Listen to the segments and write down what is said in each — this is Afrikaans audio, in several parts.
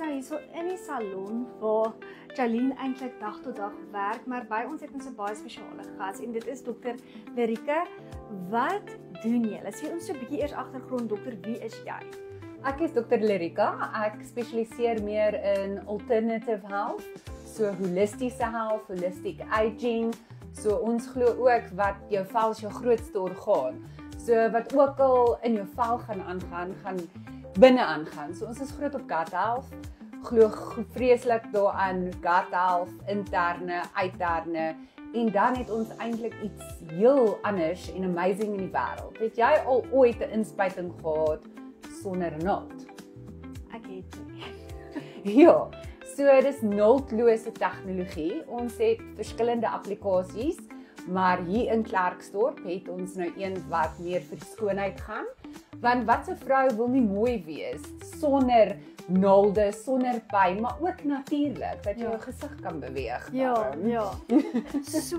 nou hier so in die salon waar Jolien eintlik dag tot dag werk, maar by ons het ons 'n baie spesiale gas en dit is dokter Lerika. Wat doen jy? Sê ons so 'n bietjie eers agtergrond, dokter, wie is jy? Ek is dokter Lerika. Ek spesialiseer meer in alternative health, so holistiese health, holistic aging. So ons glo ook wat jou vel is jou grootste orgaan. So wat ook al in jou vel gaan aangaan, gaan binne aangaan. So ons is groot op gut health, glo vreeslik daaraan gut health, interne, uiterne. En dan het ons eintlik iets heel anders en amazing in die wêreld. Het jy al ooit 'n inspuiting gehad sonder 'n naald? Ek het nie. Ja, so dis naaldlose tegnologie. Ons het verskillende applikasies, maar hier in Klerksdorp het ons nou een wat meer vir skoonheid gaan. Want wat 'n vrou wil nie mooi wees sonder naalde, sonder pyn, maar ook natuurlik dat jy jou gesig kan beweeg. Ja. So,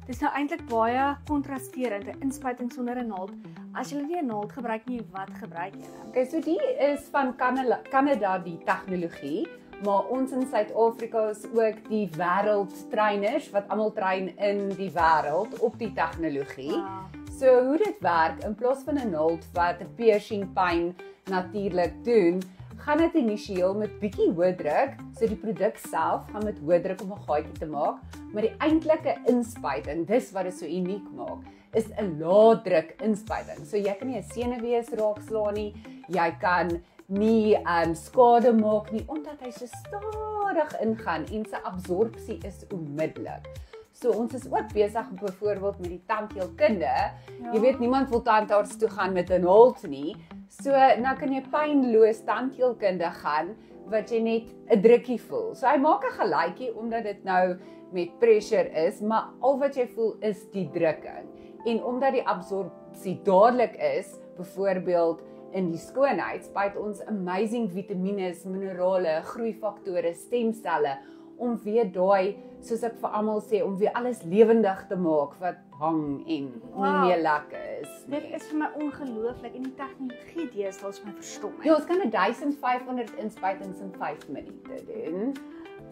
dis nou eintlik baie kontrasterend, 'n inspuiting sonder 'n naald. As jy nie 'n naald gebruik nie, wat gebruik jy dan? Okay, so die is van Kanada die tegnologie, maar ons in Suid-Afrika is ook die wêreldtreiners wat almal trein in die wêreld op die tegnologie. So hoe dit werk, in plaas van 'n naald wat 'n piercing pyn natuurlik doen, gaan dit initieel met bietjie hoë druk, so die produk self gaan met hoë druk om 'n gaatjie te maak, maar die eintlike inspuiting, dis wat dit so uniek maak, is 'n lae druk inspuiting. So jy kan nie 'n senuwees raakslaan nie, jy kan nie skade maak nie, omdat hy so stadig ingaan en sy absorpsie is onmiddellik. So ons is ook besig byvoorbeeld met die tandheelkunde. Jy weet niemand wil tandarts toe gaan met 'n naald nie. So nou kan jy pynloos tandheelkunde gaan wat jy net 'n drukkie voel. So hy maak 'n geluidjie omdat dit nou met pressure is, maar al wat jy voel is die drukking. En omdat die absorpsie dadelik is, byvoorbeeld in die skoonheid, spuit ons amazing vitamiene, minerale, groeifaktore, stemselle om weer daai, soos ek vir almal sê, om weer alles lewendig te maak wat hang en nie meer lekker is. Dit is vir my ongelooflik en die tegnologie deesdae is my verstom. Ja, ons kan 1500 inspuitings in 5 minute doen.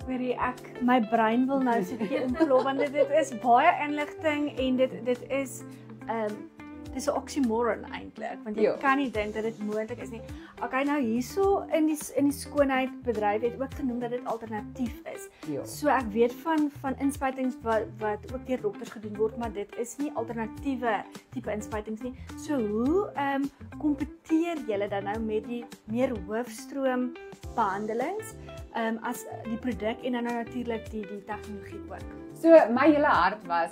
Hoorie, my brein wil nou so 'n bietjie ontplof want dit is baie inligting en dit is dis 'n oxymoron eintlik, want jy kan nie dink dat dit moontlik is nie. Okay, nou hierso in die skoonheidbedryf het ook genoem dat dit alternatief is. Ja. So ek weet van inspuitings wat ook deur dokters gedoen word, maar dit is nie alternatiewe tipe inspuitings nie. So hoe kompeteer julle dan nou met die meer hoofstroom behandelings as die produk en dan natuurlik die tegnologie ook? So my hele hart was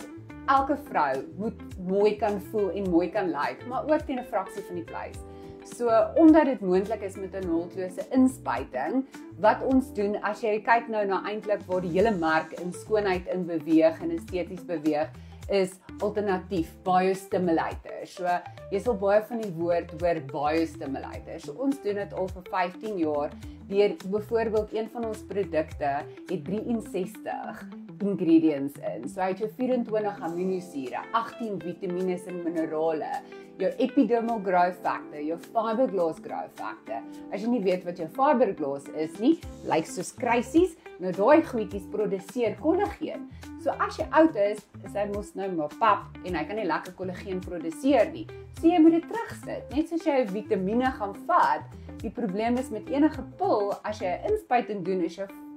elke vrou moet mooi kan voel en mooi kan lyk, maar ook teen 'n fraksie van die prys. So omdat dit moontlik is met 'n naaldlose inspuiting, wat ons doen as jy kyk nou na eintlik waar die hele mark in skoonheid in beweeg en esteties beweeg, is alternatief biostimulator. So jy sal baie van die woord hoor biostimulator. So ons doen dit al vir 15 jaar. Deur byvoorbeeld een van ons produkte het 63 ingredients in. So hy het jou 24 aminosure, 18 vitamiene en minerale, jou epidermal growth factor, jou fiberglass growth factor. As jy nie weet wat jou fiberglass is nie, lyk soos kruisies, nou daai goedjies produseer kollageen. So as jy oud is hy mos nou maar pap en hy kan nie lekker kollageen produseer nie. So jy moet dit terugsit, net soos jy vitamiene gaan vat. Die probleem is met enige pil, as jy 'n inspuiting doen,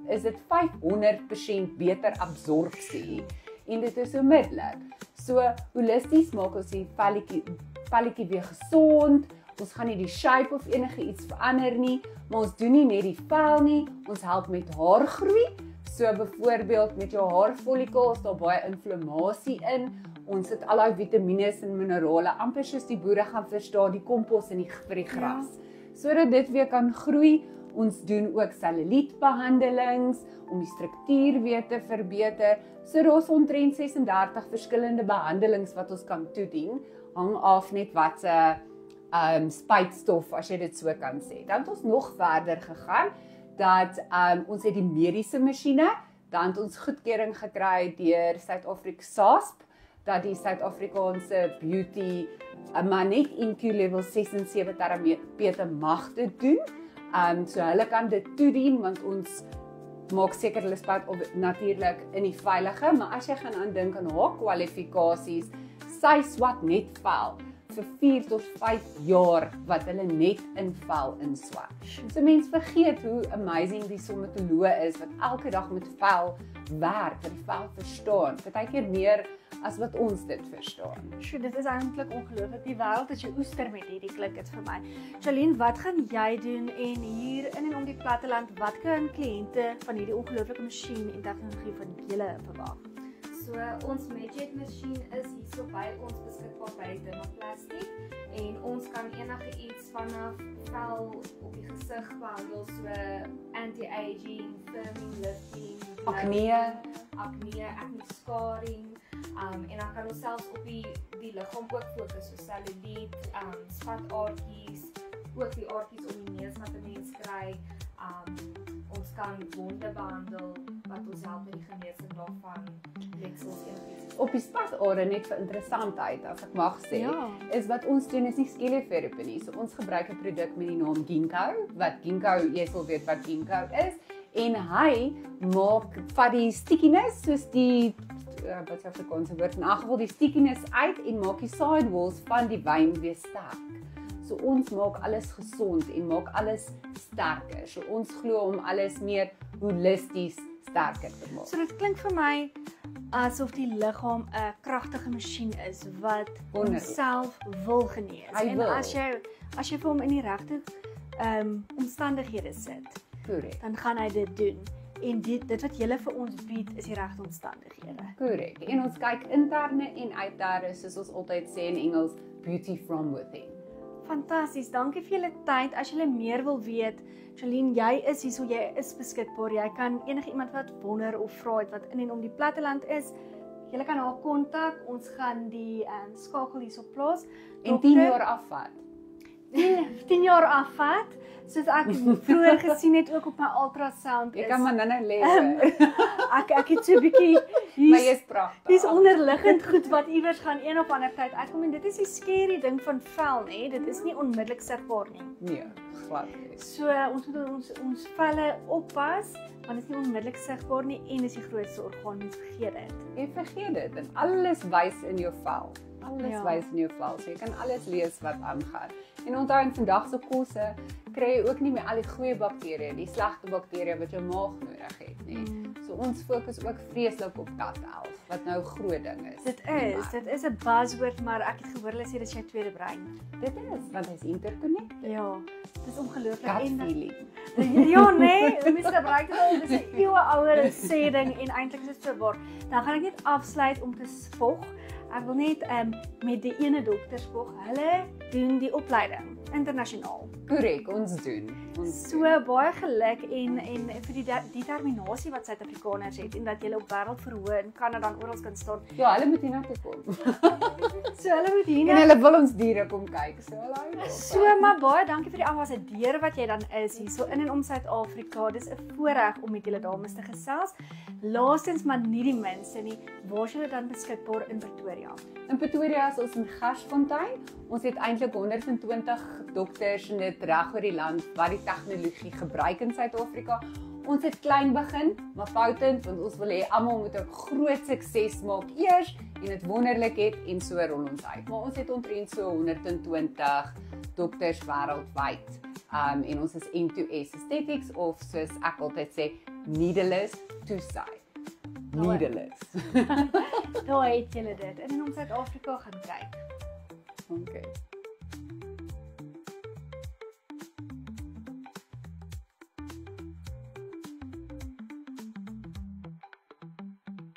is dit 500% beter absorpsie en dit is onmiddellik. So holisties maak ons die velletjie weer gesond. Ons gaan nie die shape of enige iets verander nie, maar ons doen nie net die vel nie, ons help met haargroei. So byvoorbeeld met jou haarfollikels, daar baie inflammasie in. Ons het al daai vitamiene en minerale amper soos die boere gaan verstaan die kompos in vir die gras. Sodat dit weer kan groei. Ons doen ook sellulietbehandelings om die struktuur weer te verbeter. So daar's omtrent 36 verskillende behandelings wat ons kan toedien, hang af net wat se spuitstof as jy dit so kan sê. Dan het ons nog verder gegaan dat ons het die mediese masjiene, dan het ons goedkeuring gekry deur Suid-Afrika SASP dat die Suid-Afrikaanse beauty maar net IQ level 6 en 7 terapeute mag dit doen. So hulle kan dit toedien want ons maak seker hulle spuit natuurlik in die veilige, maar as jy gaan aandink aan haar kwalifikasies, sy swat net vel vir 4 tot 5 jaar wat hulle net in vel inswat. So mense vergeet hoe amazing die somatoloog is wat elke dag met vel werk, wat die vel verstaan, partykeer meer as wat ons dit verstaan. Dit is eintlik ongelooflik. Die wêreld is jou oester met hierdie klink dit vir my. Charlene, wat gaan jy doen en hier in en om die platteland, wat kan kliënte van hierdie ongelooflike masjien en tegnologie van julle verwag? So ons Medjet masjien is hierso by ons beskikbaar by Dermaplastic en ons kan enige iets vanaf vel op die gesig behandel, so anti-aging, firming, lifting, acne scarring, en dan kan ons selfs op die liggaam ook fokus, so celluliet, spataartjies, ook die aartjies om die neus wat 'n mens kry. Ons kan wonde behandel wat ons help met die genesing daarvan, leksels en Op die spatare net vir interessantheid, as ek mag sê, is wat ons doen is nie skeleotherapie nie. So ons gebruik 'n produk met die naam Ginkgo, wat Ginkgo, jy sal weet wat Ginkgo is, en hy maak van die stickiness, soos die wat is Afrikaanse woord, in elk geval die stickiness uit en maak die sidewalls van die wyn weer sterk. So ons maak alles gesond en maak alles sterker. So ons glo om alles meer holisties sterker te maak. So dit klink vir my asof die liggaam 'n kragtige masjien is wat homself wil genees. En as jy vir hom in die regte omstandighede sit, dan gaan hy dit doen. En dit wat julle vir ons bied is die regte omstandighede. Korrek. En ons kyk interne en uiterne, soos ons altyd sê in Engels, beauty from within. Fantasties, dankie vir julle tyd. As julle meer wil weet, Charlene, jy is hierso, jy is beskikbaar. Jy kan enige iemand wat wonder of vra het wat in en om die platteland is, julle kan haar kontak. Ons gaan die skakel hierso plaas. En 10 jaar afvat. 10 jaar afvat, soos ek vroeër gesien het ook op my ultrasound. Jy kan maar nou lewe. Ek het so 'n bietjie maar jy's pragtig. Dis onderliggend goed wat iewers gaan een of ander tyd uitkom en dit is die scary ding van vel, nê? Dit is nie onmiddellik sigbaar nie. Nee, glad nie. So ons moet ons velle oppas, want dit is nie onmiddellik sigbaar nie en is die grootste orgaan, mens vergeet dit. Jy vergeet dit en alles wys in jou vel. Alles wys in jou vel. So jy kan alles lees wat aangaan. En onthou in vandag se kosse kry jy ook nie meer al die goeie bakterieë, die slegte bakterieë wat jou maag nodig het nie. So ons fokus ook vreeslik op Cat11 wat nou 'n groot ding is. Dit is 'n buzzword, maar ek het gehoor hulle sê dit is jou tweede brein. Dit is, want hy's interconnected. Ja, dit is ongelooflik. Gut feeling. Ja, nee, mense gebruik dit al, dis 'n eeueoue sê ding en eintlik is dit so waar. Dan gaan ek net afsluit om te spog. Ek wil net met die ene dokter spog. Hulle doen die opleiding internasionaal. Korrek, ons doen. So baie geluk en vir die determinasie wat Suid-Afrikaners het en dat jy op wêreldverhoë in Kanada en oral kan staan. Ja, hulle moet hiernatoe kom. So hulle moet hier en hulle wil ons diere kom kyk. So hulle So maar baie dankie vir die ambassadeur wat jy dan is hier so in en om Suid-Afrika. Dis 'n voorreg om met julle dames te gesels. Laastens maar nie die minste nie, waar is julle dan beskikbaar in Pretoria? In Pretoria is ons in Garsfontein. Ons het eintlik 120 dokters in dit reg oor die land wat die tegnologie gebruik in Suid-Afrika. Ons het klein begin, maar foutend, want ons wil hê almal moet 'n groot sukses maak eers en dit wonderlik het en so rol ons uit. Maar ons het omtrent so 120 dokters wêreldwyd. En ons is M2S Aesthetics of soos ek altyd sê, needleless to side. Needleless. Daar het julle dit. En in ons Suid-Afrika gaan kyk. Okay.